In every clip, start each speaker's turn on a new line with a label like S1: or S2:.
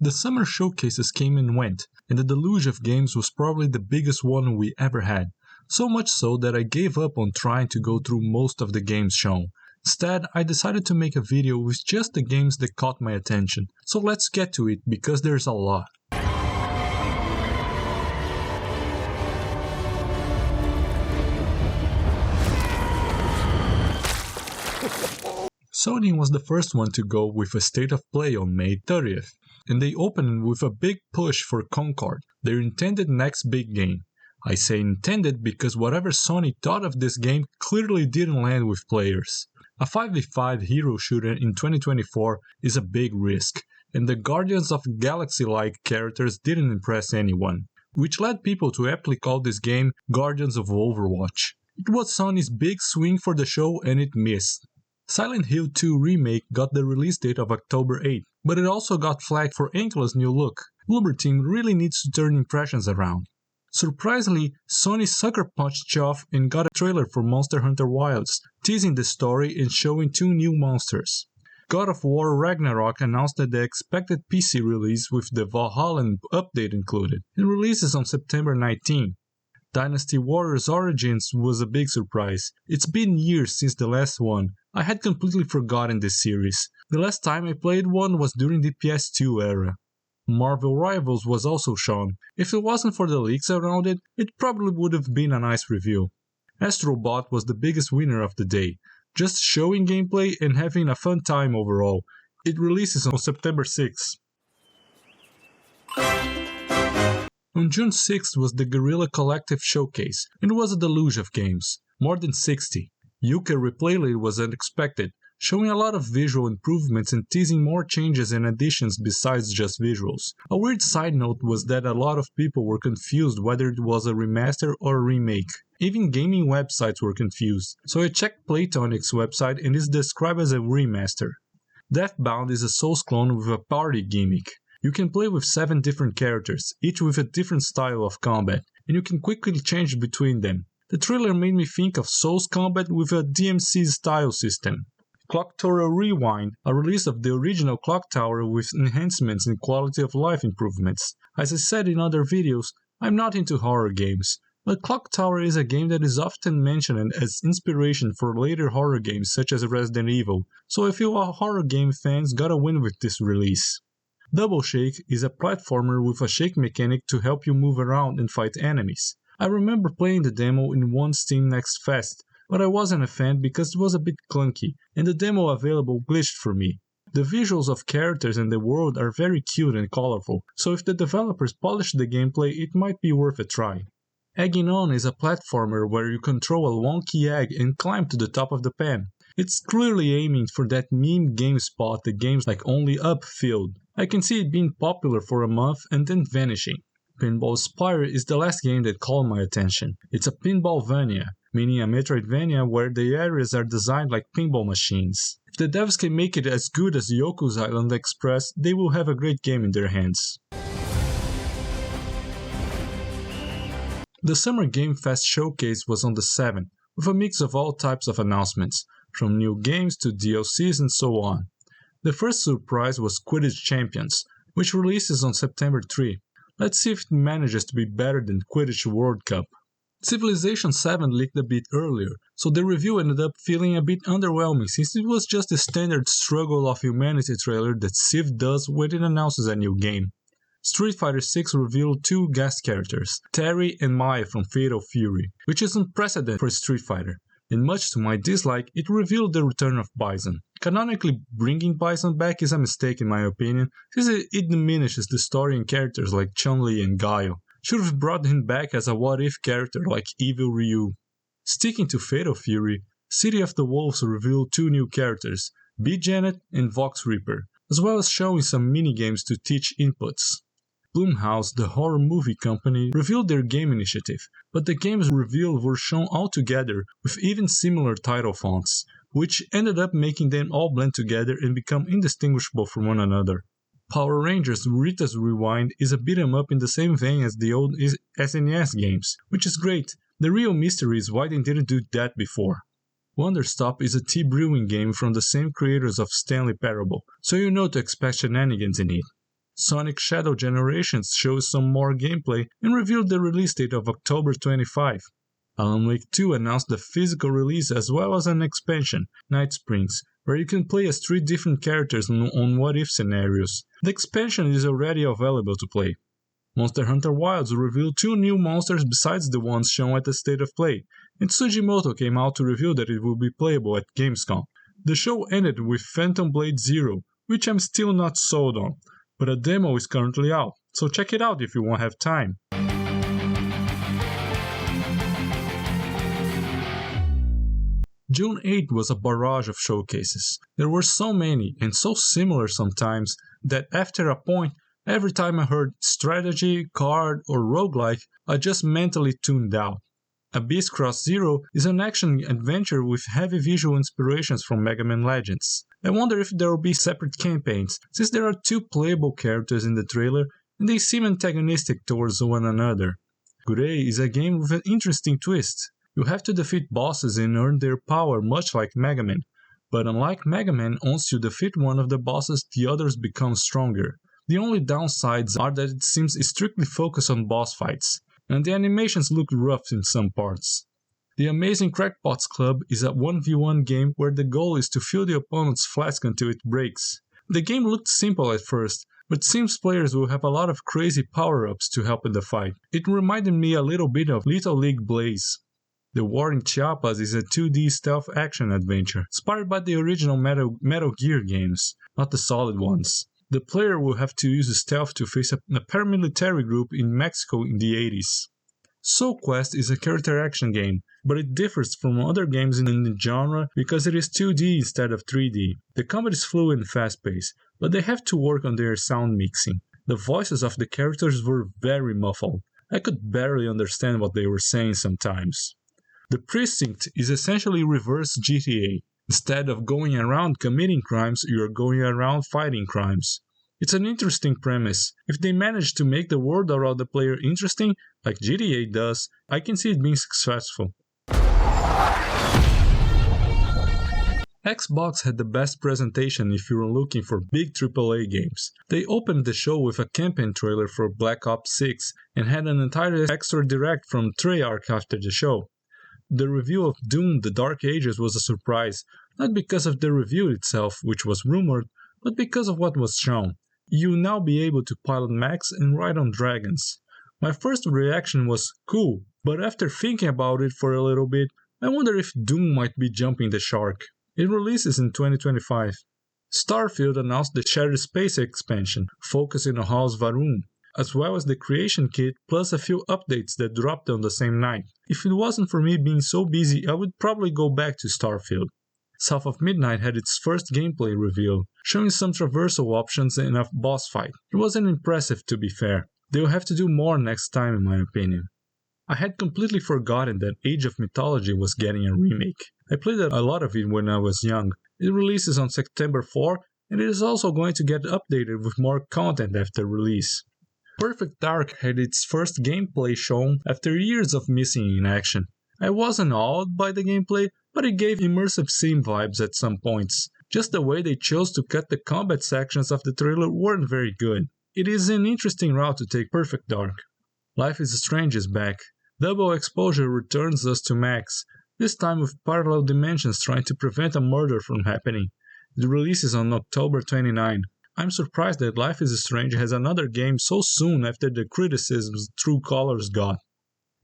S1: The summer showcases came and went, and the deluge of games was probably the biggest one we ever had. So much so that I gave up on trying to go through most of the games shown. Instead, I decided to make a video with just the games that caught my attention. So let's get to it because there's a lot. Sony was the first one to go with a state of play on May 30th, and they opened with a big push for Concord, their intended next big game. I say intended because whatever Sony thought of this game clearly didn't land with players. A 5v5 hero shooter in 2024 is a big risk, and the Guardians of the Galaxy-like characters didn't impress anyone, which led people to aptly call this game Guardians of Overwatch. It was Sony's big swing for the show and it missed. Silent Hill 2 Remake got the release date of October 8, but it also got flagged for Ankylo's new look. Bloober Team really needs to turn impressions around. Surprisingly, Sony sucker punched off and got a trailer for Monster Hunter Wilds, teasing the story and showing 2 new monsters. God of War Ragnarok announced that the expected PC release with the Valhalla update included, and releases on September 19. Dynasty Warriors Origins was a big surprise. It's been years since the last one. I had completely forgotten this series. The last time I played one was during the PS2 era. Marvel Rivals was also shown. If it wasn't for the leaks around it, it probably would have been a nice review. Astro Bot was the biggest winner of the day, just showing gameplay and having a fun time overall. It releases on September 6th. On June 6th was the Guerrilla Collective Showcase, and it was a deluge of games, more than 60. Yuka Replaylet was unexpected, showing a lot of visual improvements and teasing more changes and additions besides just visuals. A weird side note was that a lot of people were confused whether it was a remaster or a remake. Even gaming websites were confused, so I checked Playtonic's website and it's described as a remaster. Deathbound is a Souls clone with a party gimmick. You can play with 7 different characters, each with a different style of combat, and you can quickly change between them. The trailer made me think of Souls combat with a DMC style system. Clock Tower Rewind, a release of the original Clock Tower with enhancements and quality of life improvements. As I said in other videos, I'm not into horror games, but Clock Tower is a game that is often mentioned as inspiration for later horror games such as Resident Evil, so I feel our horror game fans got a win with this release. Double Shake is a platformer with a shake mechanic to help you move around and fight enemies. I remember playing the demo in one Steam Next Fest, but I wasn't a fan because it was a bit clunky, and the demo available glitched for me. The visuals of characters and the world are very cute and colorful, so if the developers polish the gameplay it might be worth a try. Egging On is a platformer where you control a wonky egg and climb to the top of the pan. It's clearly aiming for that meme game spot the games like Only Up filled. I can see it being popular for a month and then vanishing. Pinball Spire is the last game that called my attention. It's a pinballvania, meaning a Metroidvania where the areas are designed like pinball machines. If the devs can make it as good as Yoku's Island Express, they will have a great game in their hands. The Summer Game Fest showcase was on the 7th, with a mix of all types of announcements, from new games to DLCs and so on. The first surprise was Quidditch Champions, which releases on September 3. Let's see if it manages to be better than Quidditch World Cup. Civilization 7 leaked a bit earlier, so the review ended up feeling a bit underwhelming since it was just the standard Struggle of Humanity trailer that Civ does when it announces a new game. Street Fighter 6 revealed 2 guest characters, Terry and Maya from Fatal Fury, which is unprecedented for Street Fighter, and much to my dislike, it revealed the return of Bison. Canonically bringing Bison back is a mistake in my opinion, since it diminishes the story and characters like Chun-Li and Guile. Should have brought him back as a what-if character like Evil Ryu. Sticking to Fatal Fury, City of the Wolves revealed 2 new characters, B. Janet and Vox Reaper, as well as showing some minigames to teach inputs. Blumhouse, the horror movie company, revealed their game initiative, but the games revealed were shown all together with even similar title fonts, which ended up making them all blend together and become indistinguishable from one another. Power Rangers Rita's Rewind is a beat-em up in the same vein as the old SNES games, which is great. The real mystery is why they didn't do that before. Wonderstop is a tea brewing game from the same creators of Stanley Parable, so you know to expect shenanigans in it. Sonic Shadow Generations shows some more gameplay and revealed the release date of October 25. Alan Wake 2 announced the physical release as well as an expansion, Night Springs, where you can play as 3 different characters on what-if scenarios. The expansion is already available to play. Monster Hunter Wilds revealed 2 new monsters besides the ones shown at the State of Play, and Tsujimoto came out to reveal that it will be playable at Gamescom. The show ended with Phantom Blade Zero, which I'm still not sold on, but a demo is currently out, so check it out if you won't have time. June 8 was a barrage of showcases. There were so many and so similar sometimes that after a point, every time I heard strategy, card, or roguelike, I just mentally tuned out. Abyss Cross Zero is an action-adventure with heavy visual inspirations from Mega Man Legends. I wonder if there will be separate campaigns, since there are 2 playable characters in the trailer and they seem antagonistic towards one another. Gurei is a game with an interesting twist. You have to defeat bosses and earn their power much like Mega Man, but unlike Mega Man, once you defeat one of the bosses, the others become stronger. The only downsides are that it seems strictly focused on boss fights, and the animations look rough in some parts. The Amazing Crackpots Club is a 1v1 game where the goal is to fill the opponent's flask until it breaks. The game looked simple at first, but seems players will have a lot of crazy power-ups to help in the fight. It reminded me a little bit of Little League Blaze. The War in Chiapas is a 2D stealth action adventure, inspired by the original Metal Gear games, not the solid ones. The player will have to use stealth to face a paramilitary group in Mexico in the 80s. Soul Quest is a character action game, but it differs from other games in the genre because it is 2D instead of 3D. The combat is fluid and fast-paced, but they have to work on their sound mixing. The voices of the characters were very muffled. I could barely understand what they were saying sometimes. The Precinct is essentially reverse GTA. Instead of going around committing crimes, you are going around fighting crimes. It's an interesting premise. If they manage to make the world around the player interesting, like GTA does, I can see it being successful. Xbox had the best presentation if you were looking for big AAA games. They opened the show with a campaign trailer for Black Ops 6 and had an entire extra direct from Treyarch after the show. The review of Doom: The Dark Ages was a surprise, not because of the review itself, which was rumored, but because of what was shown. You'll now be able to pilot mechs and ride on dragons. My first reaction was cool, but after thinking about it for a little bit, I wonder if Doom might be jumping the shark. It releases in 2025. Starfield announced the Shared Space expansion, focusing on House Va'ruum, as well as the Creation Kit plus a few updates that dropped on the same night. If it wasn't for me being so busy, I would probably go back to Starfield. South of Midnight had its first gameplay reveal, showing some traversal options and a boss fight. It wasn't impressive, to be fair. They'll have to do more next time in my opinion. I had completely forgotten that Age of Mythology was getting a remake. I played a lot of it when I was young. It releases on September 4, and it is also going to get updated with more content after release. Perfect Dark had its first gameplay shown after years of missing in action. I wasn't awed by the gameplay, but it gave immersive sim vibes at some points. Just the way they chose to cut the combat sections of the trailer weren't very good. It is an interesting route to take Perfect Dark. Life is Strange is back. Double Exposure returns us to Max, this time with parallel dimensions trying to prevent a murder from happening. It releases on October 29. I'm surprised that Life is Strange has another game so soon after the criticisms True Colors got.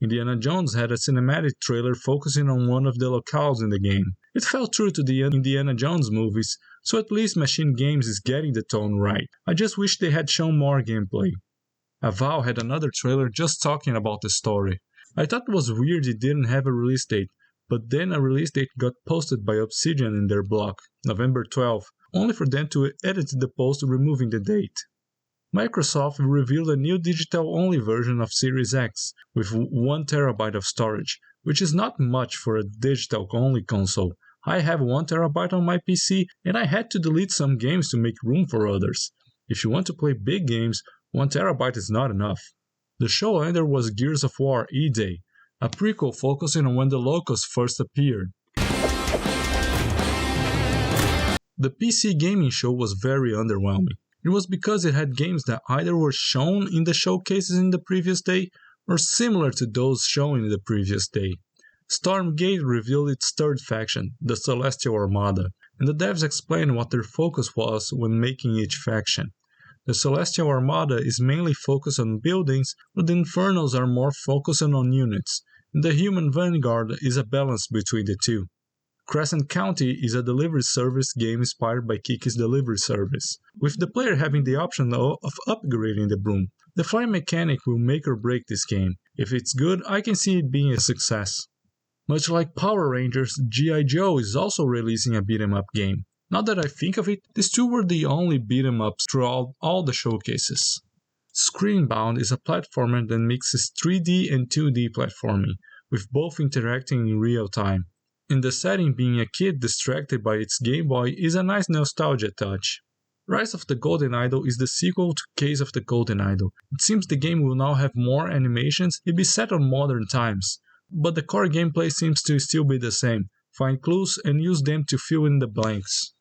S1: Indiana Jones had a cinematic trailer focusing on one of the locales in the game. It felt true to the Indiana Jones movies, so at least Machine Games is getting the tone right. I just wish they had shown more gameplay. Avowed had another trailer just talking about the story. I thought it was weird it didn't have a release date, but then a release date got posted by Obsidian in their blog, November 12, only for them to edit the post removing the date. Microsoft revealed a new digital-only version of Series X with 1TB of storage, which is not much for a digital-only console. I have 1TB on my PC and I had to delete some games to make room for others. If you want to play big games, 1TB is not enough. The show ender was Gears of War E-Day, a prequel focusing on when the Locusts first appeared. The PC gaming show was very underwhelming. It was because it had games that either were shown in the showcases in the previous day or similar to those shown in the previous day. Stormgate revealed its third faction, the Celestial Armada, and the devs explained what their focus was when making each faction. The Celestial Armada is mainly focused on buildings, but the Infernals are more focused on units, and the Human Vanguard is a balance between the two. Crescent County is a delivery service game inspired by Kiki's delivery service, with the player having the option of upgrading the broom. The flying mechanic will make or break this game. If it's good, I can see it being a success. Much like Power Rangers, G.I. Joe is also releasing a beat-em-up game. Now that I think of it, these two were the only beat-em-ups throughout all the showcases. Screenbound is a platformer that mixes 3D and 2D platforming, with both interacting in real time. In the setting, being a kid distracted by its Game Boy is a nice nostalgia touch. Rise of the Golden Idol is the sequel to Case of the Golden Idol. It seems the game will now have more animations and be set on modern times, but the core gameplay seems to still be the same. Find clues and use them to fill in the blanks.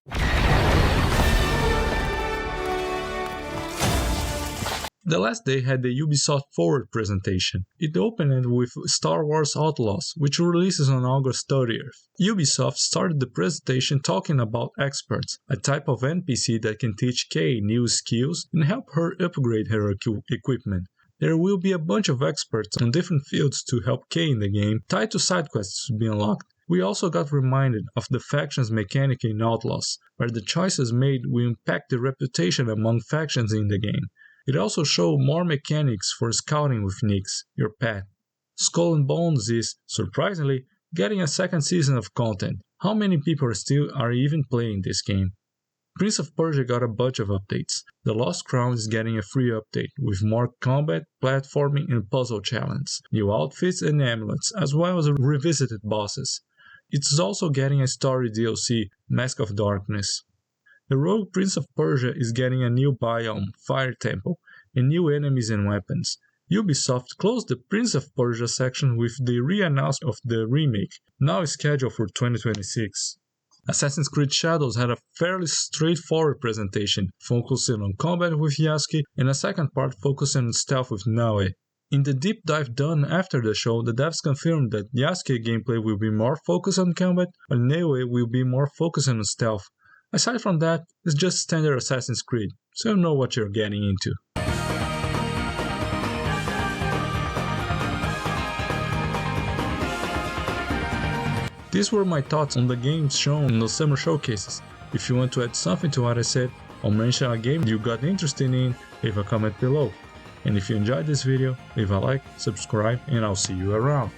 S1: The last day had the Ubisoft Forward presentation. It opened with Star Wars Outlaws, which releases on August 30th. Ubisoft started the presentation talking about experts, a type of NPC that can teach Kay new skills and help her upgrade her equipment. There will be a bunch of experts on different fields to help Kay in the game, tied to side quests to be unlocked. We also got reminded of the factions mechanic in Outlaws, where the choices made will impact the reputation among factions in the game. It also showed more mechanics for scouting with Nyx, your pet. Skull and Bones is, surprisingly, getting a second season of content. How many people are even playing this game? Prince of Persia got a bunch of updates. The Lost Crown is getting a free update, with more combat, platforming, and puzzle challenges, new outfits and amulets, as well as revisited bosses. It's also getting a story DLC, Mask of Darkness. The Rogue Prince of Persia is getting a new biome, Fire Temple, and new enemies and weapons. Ubisoft closed the Prince of Persia section with the re-announcement of the remake, now scheduled for 2026. Assassin's Creed Shadows had a fairly straightforward presentation, focusing on combat with Yasuke, and a second part focusing on stealth with Naoe. In the deep dive done after the show, the devs confirmed that Yasuke gameplay will be more focused on combat, while Naoe will be more focused on stealth. Aside from that, it's just standard Assassin's Creed, so you know what you're getting into. These were my thoughts on the games shown in the summer showcases. If you want to add something to what I said, or mention a game you got interested in, leave a comment below. And if you enjoyed this video, leave a like, subscribe, and I'll see you around.